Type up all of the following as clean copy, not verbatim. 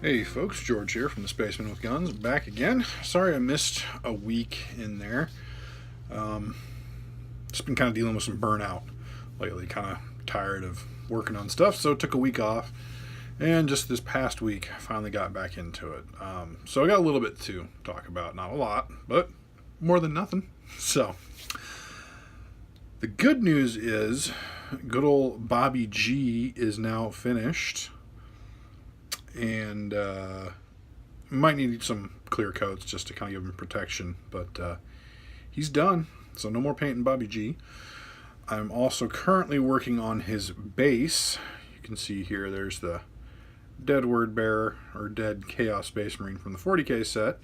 Hey folks, George here from the Spaceman with Guns, back again. Sorry I missed a week in there. Just been kind of dealing with some burnout lately, kind of tired of working on stuff, so took a week off. And just this past week, I finally got back into it. So I got a little bit to talk about, not a lot, but more than nothing. So, the good news is, good old Bobby G is now finished. And might need some clear coats just to kind of give him protection, but he's done, so no more painting Bobby G. I'm also currently working on his base. You can see here there's the Dead Word Bearer, or Dead Chaos Space Marine from the 40k set.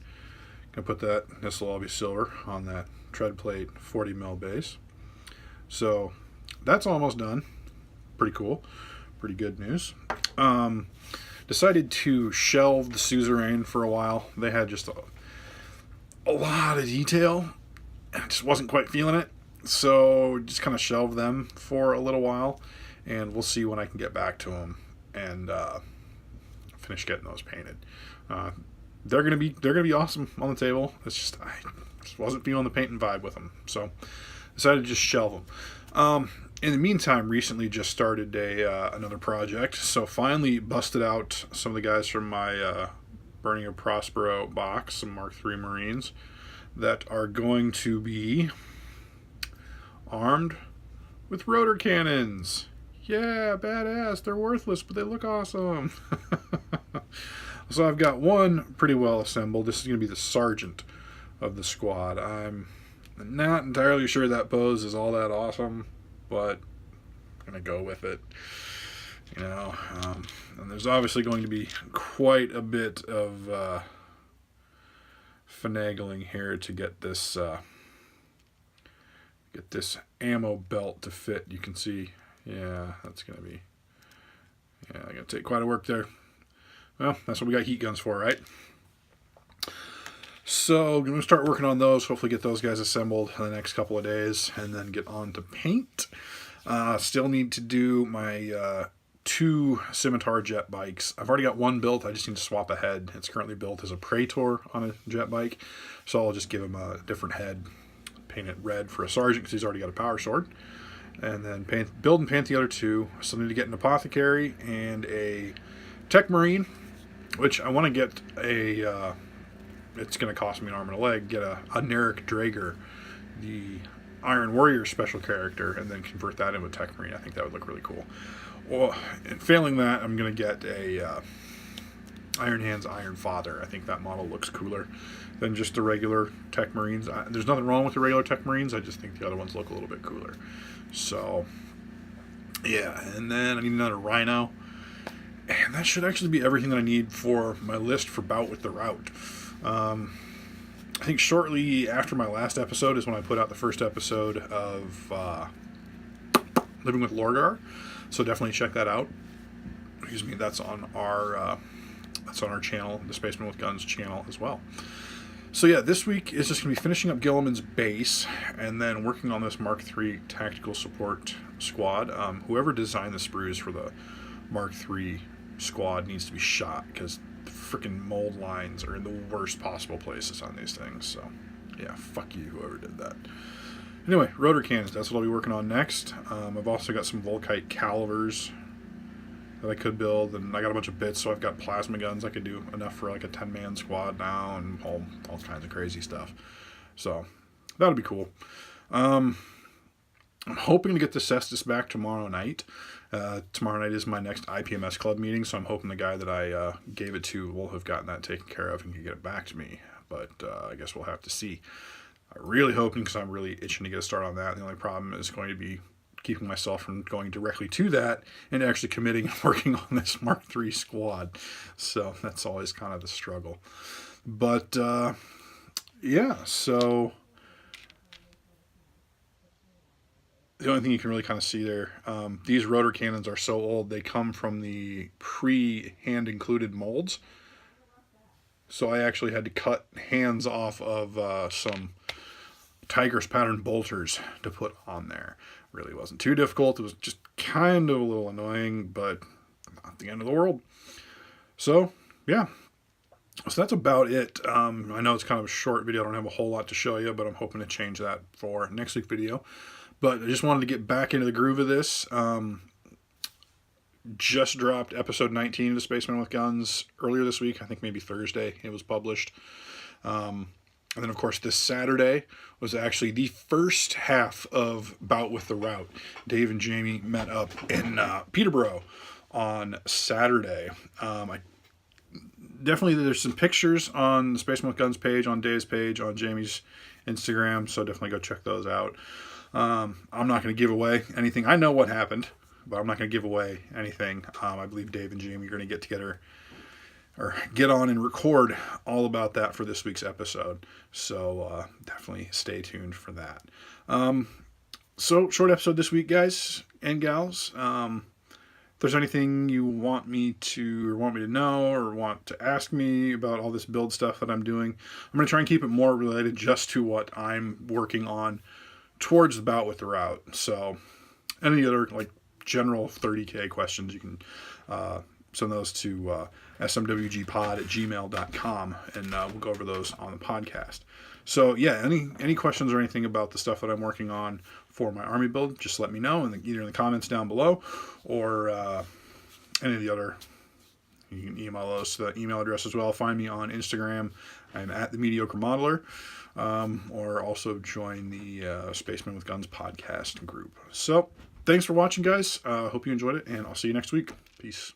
Gonna put that, this will all be silver, on that tread plate 40 mil base. So that's almost done. Pretty cool. Pretty good news. Decided to shelve the suzerain for a while. They had just a lot of detail, and I just wasn't quite feeling it. So just kind of shelved them for a little while, and we'll see when I can get back to them and finish getting those painted. They're gonna be awesome on the table. It's just I just wasn't feeling the painting vibe with them, so decided to just shelve them. In the meantime, recently just started another project. So finally busted out some of the guys from my Burning of Prospero box, some Mark III Marines, that are going to be armed with rotor cannons. Yeah, badass. They're worthless, but they look awesome. So I've got one pretty well assembled. This is going to be the sergeant of the squad. I'm not entirely sure that pose is all that awesome, but I'm going to go with it, and there's obviously going to be quite a bit of finagling here to get this ammo belt to fit. You can see, that's going to take quite a work there. Well, that's what we got heat guns for, right? So I'm going to start working on those, hopefully get those guys assembled in the next couple of days, and then get on to paint. Still need to do my 2 Scimitar jet bikes. I've already got one built, I just need to swap a head. It's currently built as a Praetor on a jet bike, so I'll just give him a different head, paint it red for a sergeant because he's already got a power sword, and then build and paint the other 2. Still need to get an apothecary and a tech marine, which I want to get a... it's going to cost me an arm and a leg, get a Neric Drager, the Iron Warrior special character, and then convert that into a Tech Marine. I think that would look really cool. Well, and failing that, I'm going to get a Iron Hands Iron Father. I think that model looks cooler than just the regular Tech Marines. There's nothing wrong with the regular Tech Marines, I just think the other ones look a little bit cooler. So, yeah, and then I need another Rhino. And that should actually be everything that I need for my list for Bout with the Route. I think shortly after my last episode is when I put out the first episode of Living with Lorgar, so definitely check that out. Excuse me, that's on our channel, the Spaceman with Guns channel as well. So yeah, this week is just going to be finishing up Gilliman's base and then working on this Mark III tactical support squad. Whoever designed the sprues for the Mark III squad needs to be shot, because the freaking mold lines are in the worst possible places on these things. So yeah, fuck you, whoever did that. Anyway, rotor cannons, that's what I'll be working on next. I've also got some Volkite calivers that I could build, and I got a bunch of bits, so I've got plasma guns. I could do enough for like a 10-man squad now, and all kinds of crazy stuff. So that'll be cool. I'm hoping to get the Cestus back tomorrow night. Tomorrow night is my next IPMS club meeting, so I'm hoping the guy that I gave it to will have gotten that taken care of and can get it back to me. But I guess we'll have to see. I'm really hoping, because I'm really itching to get a start on that. The only problem is going to be keeping myself from going directly to that and actually committing and working on this Mark III squad. So that's always kind of the struggle. But yeah, so the only thing you can really kind of see there, these rotor cannons are so old, they come from the pre-hand included molds. So I actually had to cut hands off of some Tigris pattern bolters to put on there. Really wasn't too difficult. It was just kind of a little annoying, but not the end of the world. So yeah, so that's about it. I know it's kind of a short video. I don't have a whole lot to show you, but I'm hoping to change that for next week's video. But I just wanted to get back into the groove of this. Just dropped episode 19 of the Spaceman with Guns earlier this week. I think maybe Thursday it was published. And then, of course, this Saturday was actually the first half of Bout with the Route. Dave and Jamie met up in Peterborough on Saturday. Definitely, there's some pictures on the Spaceman with Guns page, on Dave's page, on Jamie's Instagram, so definitely go check those out. I'm not going to give away anything. I know what happened, but I'm not going to give away anything. I believe Dave and Jamie are going to get together or get on and record all about that for this week's episode. So definitely stay tuned for that. So short episode this week, guys and gals. If there's anything you want me to know or want to ask me about all this build stuff that I'm doing, I'm going to try and keep it more related just to what I'm working on towards the Bout with the Route. So any other like general 30K questions, you can send those to smwgpod@gmail.com, and we'll go over those on the podcast. So yeah, any questions or anything about the stuff that I'm working on for my army build, just let me know, either in the comments down below or any of the other. You can email us the email address as well. Find me on Instagram. I'm at the Mediocre Modeler, or also join the Spaceman with Guns podcast group. So thanks for watching, guys. Hope you enjoyed it, and I'll see you next week. Peace.